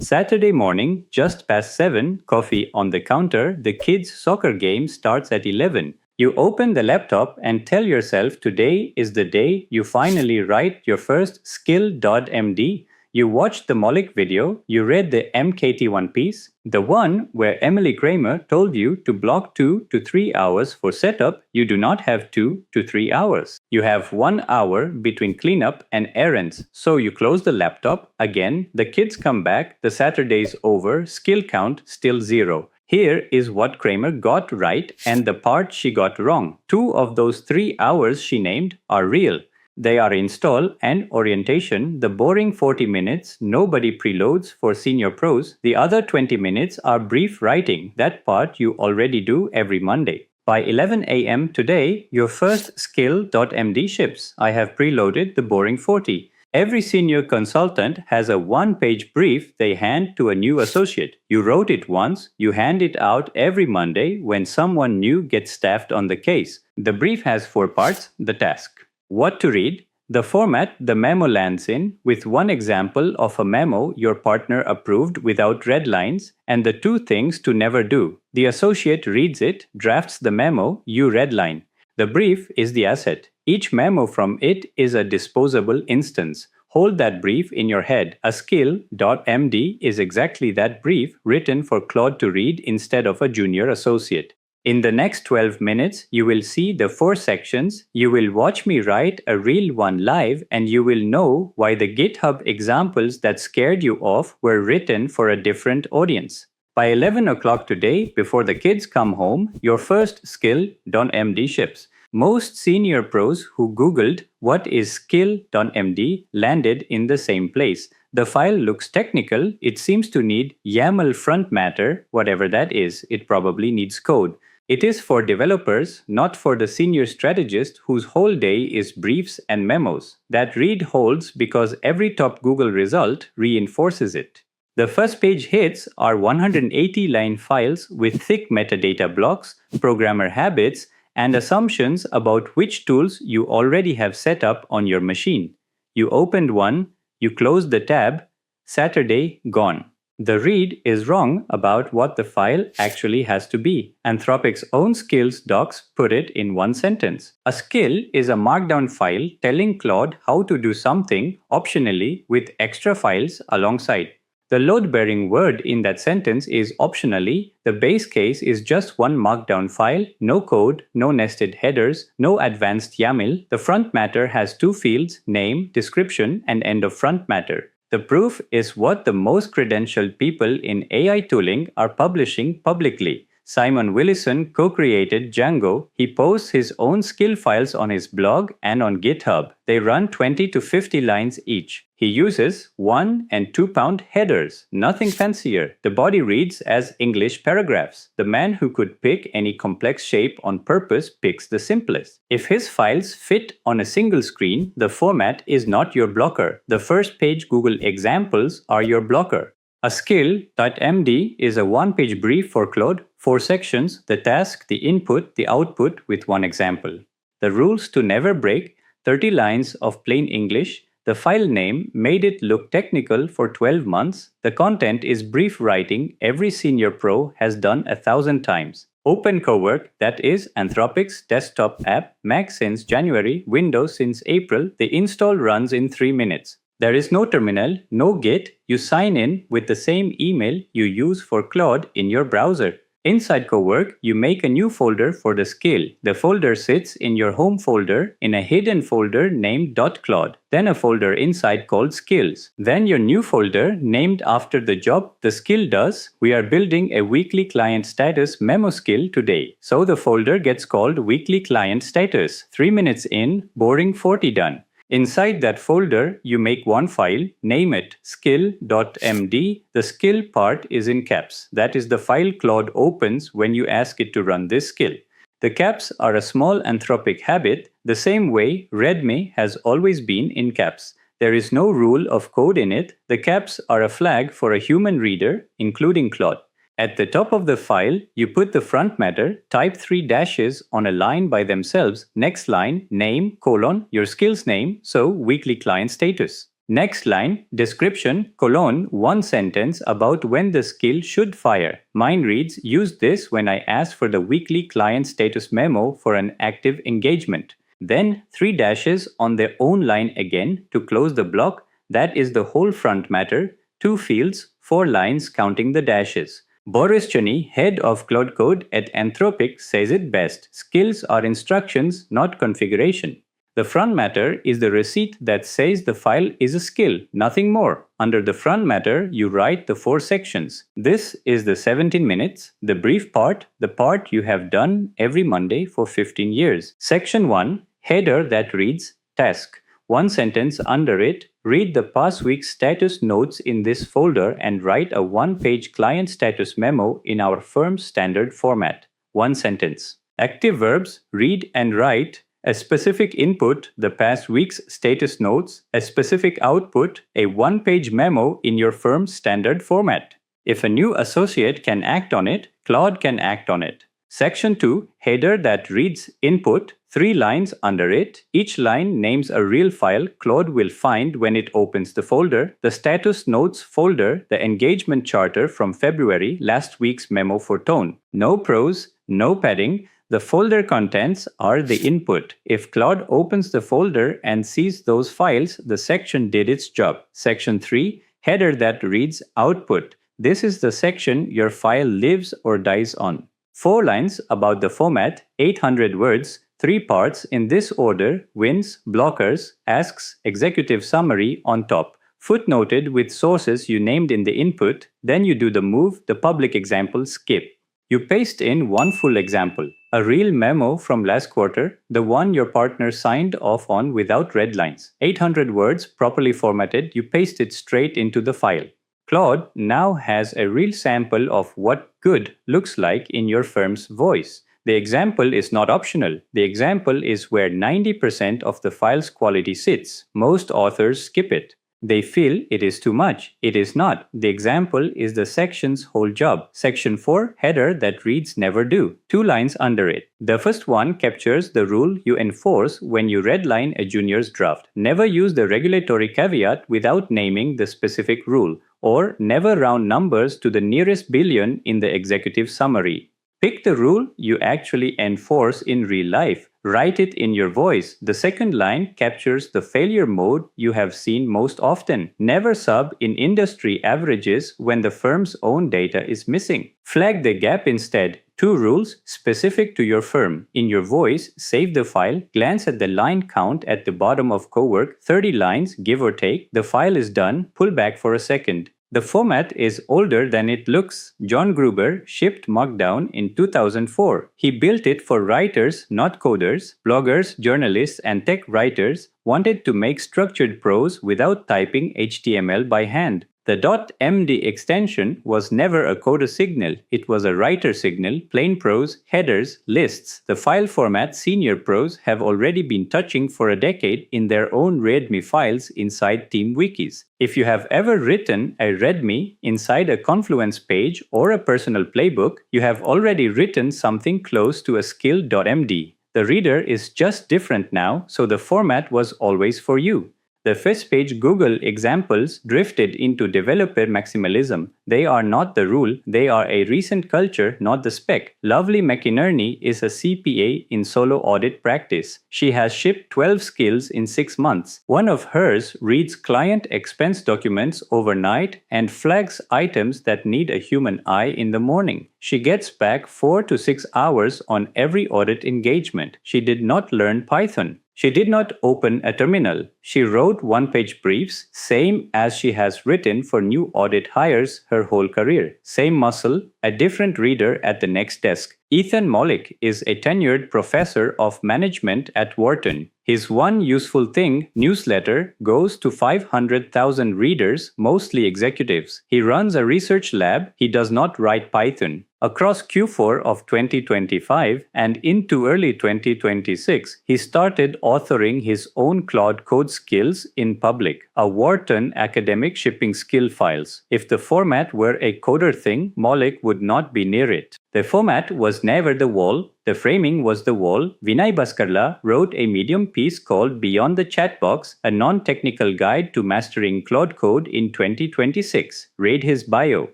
Saturday morning, just past 7, coffee on the counter, the kids' soccer game starts at 11. You open the laptop and tell yourself today is the day you finally write your first SKILL.md. You watched the Maulik video, you read the MKT1 piece, the one where Emily Kramer told you to block 2 to 3 hours for setup. You do not have 2 to 3 hours. You have 1 hour between cleanup and errands. So you close the laptop, again, the kids come back, the Saturday's over, skill count still 0. Here is what Kramer got right and the part she got wrong. 2 of those 3 hours she named are real. They are install and orientation, the boring 40 minutes nobody preloads for senior pros. The other 20 minutes are brief writing, that part you already do every Monday. By 11 a.m. today, your first skill.md ships. I have preloaded the boring 40. Every senior consultant has a one-page brief they hand to a new associate. You wrote it once, you hand it out every Monday when someone new gets staffed on the case. The brief has 4 parts, the task. What to read, the format the memo lands in, with one example of a memo your partner approved without red lines, and the 2 things to never do. The associate reads it, drafts the memo, you redline. The brief is the asset. Each memo from it is a disposable instance. Hold that brief in your head. A skill.md is exactly that brief written for Claude to read instead of a junior associate. In the next 12 minutes, you will see the 4 sections, you will watch me write a real one live, and you will know why the GitHub examples that scared you off were written for a different audience. By 11 o'clock today, before the kids come home, your first skill.md ships. Most senior pros who Googled what is skill.md landed in the same place. The file looks technical, it seems to need YAML frontmatter, whatever that is, it probably needs code. It is for developers, not for the senior strategist whose whole day is briefs and memos. That read holds because every top Google result reinforces it. The first page hits are 180-line files with thick metadata blocks, programmer habits, and assumptions about which tools you already have set up on your machine. You opened one, you closed the tab, Saturday gone. The read is wrong about what the file actually has to be. Anthropic's own skills docs put it in one sentence. A skill is a markdown file telling Claude how to do something optionally with extra files alongside. The load-bearing word in that sentence is optionally. The base case is just one markdown file, no code, no nested headers, no advanced YAML. The front matter has 2 fields, name, description, and end of front matter. The proof is what the most credentialed people in AI tooling are publishing publicly. Simon Willison co-created Django. He posts his own skill files on his blog and on GitHub. They run 20 to 50 lines each. He uses 1 and 2 pound headers, nothing fancier. The body reads as English paragraphs. The man who could pick any complex shape on purpose picks the simplest. If his files fit on a single screen, the format is not your blocker. The first page Google examples are your blocker. A skill.md is a one-page brief for Claude, 4 sections, the task, the input, the output with one example. The rules to never break, 30 lines of plain English. The file name made it look technical for 12 months. The content is brief writing every senior pro has done 1,000 times. Open Cowork, that is Anthropic's desktop app, Mac since January, Windows since April. The install runs in 3 minutes. There is no terminal, no Git. You sign in with the same email you use for Claude in your browser. Inside Cowork, you make a new folder for the skill. The folder sits in your home folder in a hidden folder named .claude, then a folder inside called skills. Then your new folder named after the job the skill does. We are building a weekly client status memo skill today. So the folder gets called weekly client status. 3 minutes in, boring 40 done. Inside that folder, you make one file, name it skill.md. The skill part is in caps. That is the file Claude opens when you ask it to run this skill. The caps are a small Anthropic habit, the same way readme has always been in caps. There is no rule of code in it. The caps are a flag for a human reader, including Claude. At the top of the file, you put the front matter, type 3 dashes on a line by themselves, next line, name, colon, your skill's name, so weekly client status. Next line, description, one sentence about when the skill should fire. Mine reads, use this when I ask for the weekly client status memo for an active engagement. Then 3 dashes on their own line again to close the block. That is the whole front matter. 2 fields, 4 lines counting the dashes. Boris Chani, head of Claude Code at Anthropic, says it best. Skills are instructions, not configuration. The front matter is the receipt that says the file is a skill, nothing more. Under the front matter, you write the 4 sections. This is the 17 minutes, the brief part, the part you have done every Monday for 15 years. Section 1, header that reads task. 1 sentence under it, read the past week's status notes in this folder and write a 1-page client status memo in our firm's standard format. 1 sentence. Active verbs, read and write. A specific input, the past week's status notes, a specific output, a 1-page memo in your firm's standard format. If a new associate can act on it, Claude can act on it. Section 2, header that reads input, 3 lines under it. Each line names a real file Claude will find when it opens the folder, the status notes folder, the engagement charter from February, last week's memo for tone. No prose, no padding. The folder contents are the input. If Claude opens the folder and sees those files, the section did its job. Section 3, header that reads output. This is the section your file lives or dies on. 4 lines about the format, 800 words, 3 parts in this order, wins, blockers, asks, executive summary on top. Footnoted with sources you named in the input, then you do the move, the public example skip. You paste in 1 full example, a real memo from last quarter, the one your partner signed off on without red lines. 800 words properly formatted, you paste it straight into the file. Claude now has a real sample of what good looks like in your firm's voice. The example is not optional. The example is where 90% of the file's quality sits. Most authors skip it. They feel it is too much. It is not. The example is the section's whole job. Section 4, header that reads never do. 2 lines under it. The first one captures the rule you enforce when you redline a junior's draft. Never use the regulatory caveat without naming the specific rule, or never round numbers to the nearest billion in the executive summary. Pick the rule you actually enforce in real life. Write it in your voice. The second line captures the failure mode you have seen most often. Never sub in industry averages when the firm's own data is missing. Flag the gap instead. 2 rules specific to your firm. In your voice, save the file, glance at the line count at the bottom of Cowork, 30 lines, give or take. The file is done, pull back for a second. The format is older than it looks. John Gruber shipped Markdown in 2004. He built it for writers, not coders. Bloggers, journalists, and tech writers wanted to make structured prose without typing HTML by hand. The .md extension was never a coder signal. It was a writer signal, plain prose, headers, lists. The file format senior pros have already been touching for a decade in their own README files inside team wikis. If you have ever written a README inside a Confluence page or a personal playbook, you have already written something close to a SKILL.md. The reader is just different now, so the format was always for you. The first page Google examples drifted into developer maximalism. They are not the rule, they are a recent culture, not the spec. Lovely McInerney is a CPA in solo audit practice. She has shipped 12 skills in 6 months. One of hers reads client expense documents overnight and flags items that need a human eye in the morning. She gets back 4 to 6 hours on every audit engagement. She did not learn Python. She did not open a terminal. She wrote 1-page briefs, same as she has written for new audit hires her whole career. Same muscle, a different reader at the next desk. Ethan Mollick is a tenured professor of management at Wharton. His one useful thing newsletter goes to 500,000 readers, mostly executives. He runs a research lab. He does not write Python. Across Q4 of 2025 and into early 2026, he started authoring his own Claude Code Skills in public, a Wharton academic shipping skill files. If the format were a coder thing, Mollick would not be near it. The format was never the wall, the framing was the wall. Vinay Baskarla wrote a Medium piece called Beyond the Chatbox, a non-technical guide to mastering Claude Code in 2026. Read his bio.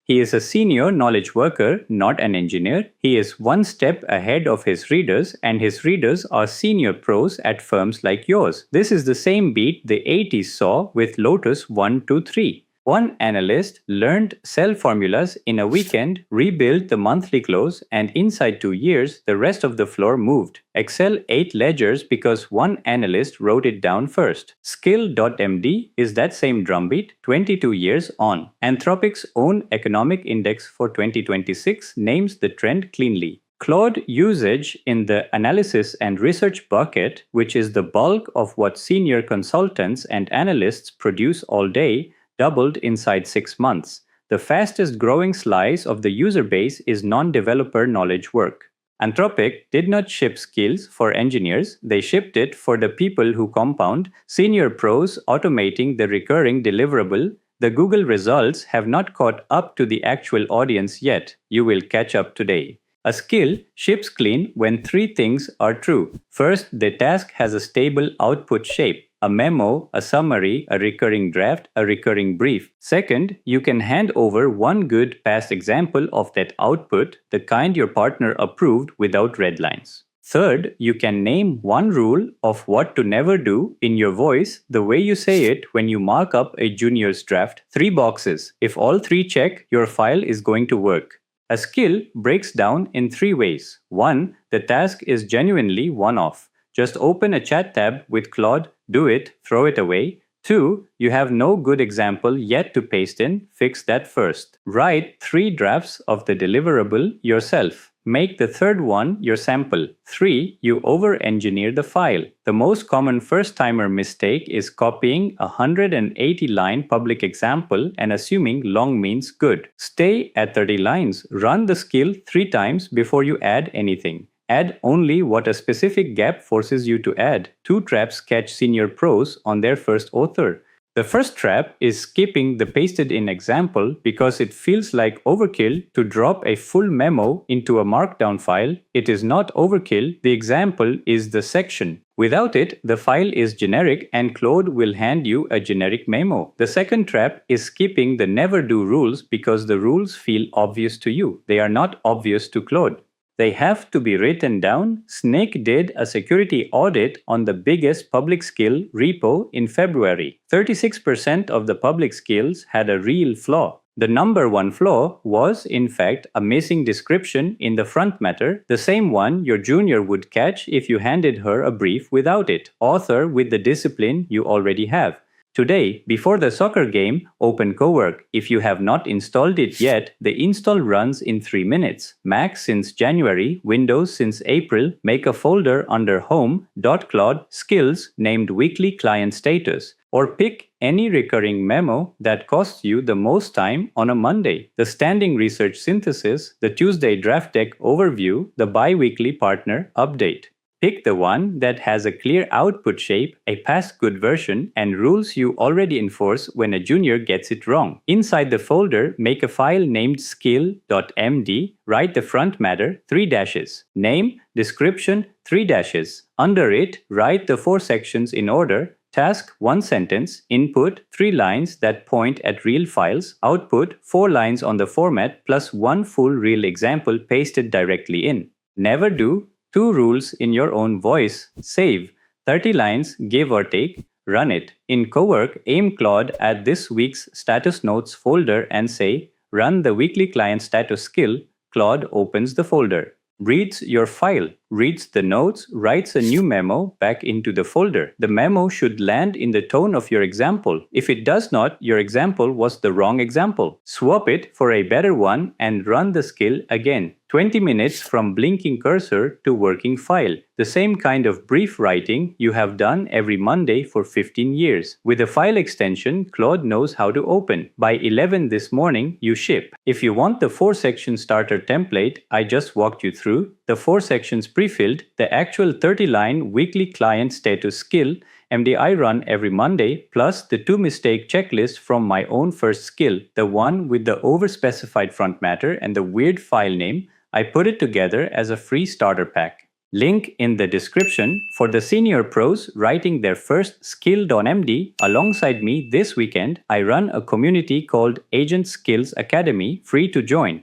He is a senior knowledge worker, not an engineer. He is one step ahead of his readers, and his readers are senior pros at firms like yours. This is the same beat the 80s saw with Lotus 123. One analyst learned cell formulas in a weekend, rebuilt the monthly close, and inside 2 years, the rest of the floor moved. Excel 8 ledgers because one analyst wrote it down first. SKILL.md is that same drumbeat 22 years on. Anthropic's own economic index for 2026 names the trend cleanly. Claude usage in the analysis and research bucket, which is the bulk of what senior consultants and analysts produce all day, doubled inside 6 months. The fastest growing slice of the user base is non-developer knowledge work. Anthropic did not ship skills for engineers, they shipped it for the people who compound, senior pros automating the recurring deliverable. The Google results have not caught up to the actual audience yet. You will catch up today. A skill ships clean when 3 things are true. First, the task has a stable output shape. A memo, a summary, a recurring draft, a recurring brief. Second, you can hand over one good past example of that output, the kind your partner approved without red lines. Third, you can name one rule of what to never do in your voice, the way you say it when you mark up a junior's draft. 3 boxes. If all 3 check, your file is going to work. A skill breaks down in 3 ways. 1. The task is genuinely one-off. Just open a chat tab with Claude, do it, throw it away. 2. You have no good example yet to paste in, fix that first. Write 3 drafts of the deliverable yourself. Make the third one your sample. 3. You over-engineer the file. The most common first-timer mistake is copying a 180-line public example and assuming long means good. Stay at 30 lines. Run the skill 3 times before you add anything. Add only what a specific gap forces you to add. 2 traps catch senior pros on their first author. The first trap is skipping the pasted-in example because it feels like overkill to drop a full memo into a markdown file. It is not overkill, the example is the section. Without it, the file is generic and Claude will hand you a generic memo. The second trap is skipping the never do rules because the rules feel obvious to you. They are not obvious to Claude. They have to be written down. Snyk did a security audit on the biggest public skill repo in February. 36% of the public skills had a real flaw. The number 1 flaw was, in fact, a missing description in the frontmatter, the same one your junior would catch if you handed her a brief without it. Author with the discipline you already have. Today, before the soccer game, open Cowork. If you have not installed it yet, the install runs in 3 minutes. Mac since January, Windows since April. Make a folder under home.Claude Skills named Weekly Client Status. Or pick any recurring memo that costs you the most time on a Monday. The standing research synthesis, the Tuesday draft deck overview, the bi-weekly partner update. Pick the one that has a clear output shape, a past good version, and rules you already enforce when a junior gets it wrong. Inside the folder, make a file named SKILL.md, write the frontmatter 3 dashes. Name, description 3 dashes. Under it, write the 4 sections in order. Task 1 sentence, input 3 lines that point at real files, output 4 lines on the format plus 1 full real example pasted directly in. Never do 2 rules in your own voice. Save 30 lines, give or take. Run it. In Cowork, aim Claude at this week's status notes folder and say, run the weekly client status skill. Claude opens the folder. Reads your file, reads the notes, writes a new memo back into the folder. The memo should land in the tone of your example. If it does not, your example was the wrong example. Swap it for a better one and run the skill again. 20 minutes from blinking cursor to working file. The same kind of brief writing you have done every Monday for 15 years. With a file extension, Claude knows how to open. By 11 this morning, you ship. If you want the 4-section starter template I just walked you through, the 4 sections pre-filled, the actual 30-line weekly client status skill MD I run every Monday, plus the 2-mistake checklist from my own first skill, the one with the overspecified frontmatter and the weird file name, I put it together as a free starter pack. Link in the description for the senior pros writing their first SKILL.md. Alongside me this weekend, I run a community called Agent Skills Academy, free to join.